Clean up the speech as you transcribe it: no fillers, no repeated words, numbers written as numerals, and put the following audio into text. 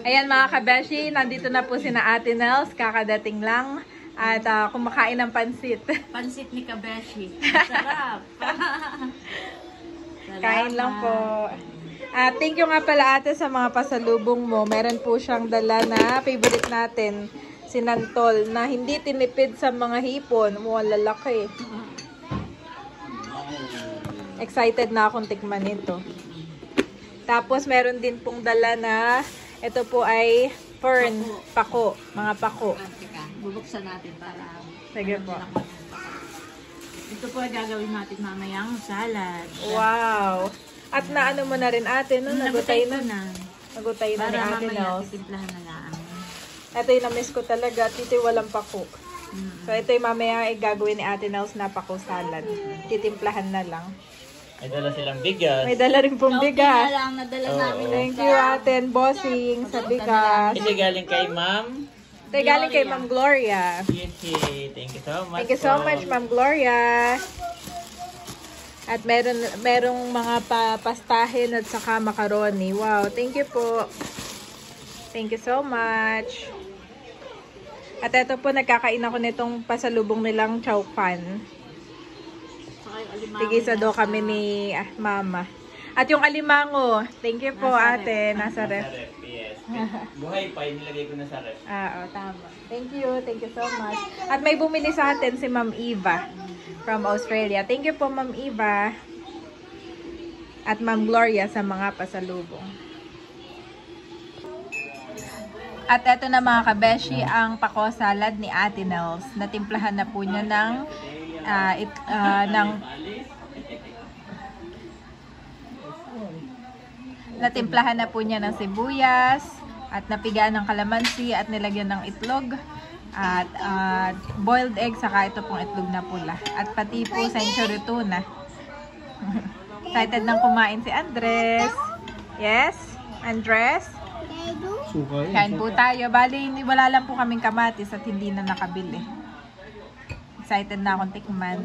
Ayan mga kabeshi, nandito na po si na Ate Nels, kakadating lang. At kumakain ng pansit. Pansit ni Kabeshi. Sarap. Kain lang po. Thank you nga pala ate sa mga pasalubong mo. Meron po siyang dala na favorite natin, sinantol, na hindi tinipid sa mga hipon. Lalaki. Excited na akong tikman ito. Tapos meron din pong dala na, ito po ay fern, pako, mga pako. Bubuksan natin para... Sige po. Ito po ay gagawin natin mamayang salad. Wow! At naano mo na rin ate, no? Nagutay na. Nagutay na ni para ate mamaya Nels. titimplahan na lang. Ito yung na-miss ko talaga. Ito yung walang pako. So ito yung mamaya ay gagawin ni ate Nels na pako salad. Titimplahan na lang. May dala silang bigas. May dala rin pong bigas. lang nadala namin. Thank you ate and bossing sa bigas. Ito galing kay Ma'am. Ito yung galing kay Ma'am Gloria. Thank you so much. Thank you so much Ma'am Gloria. At merong mga pastahin at saka macaroni. Wow, thank you po. Thank you so much. At ito po, nagkakain ako nitong pasalubong nilang chow fan. Tigisa daw kami ni mama. At yung alimango, thank you po ate. Nasa ref. Yes. Buhay pa, nilagay ko na sa ref. Tama. Thank you so much. At may bumili sa atin si Ma'am Eva from Australia. Thank you po Ma'am Eva. At Ma'am Gloria sa mga pasalubong. At eto na mga kabeshi, ang pako salad ni Ate Nels. Natimplahan na po niya natimplahan na po niya ng sibuyas at napigaan ng kalamansi at nilagyan ng itlog at boiled egg, saka ito pong itlog na pula at pati po century tuna. Excited nang kumain si Andres. Yes, Andres? Kain po tayo. Bali, wala lang po kaming kamatis at hindi na nakabili. Excited na akong tikman.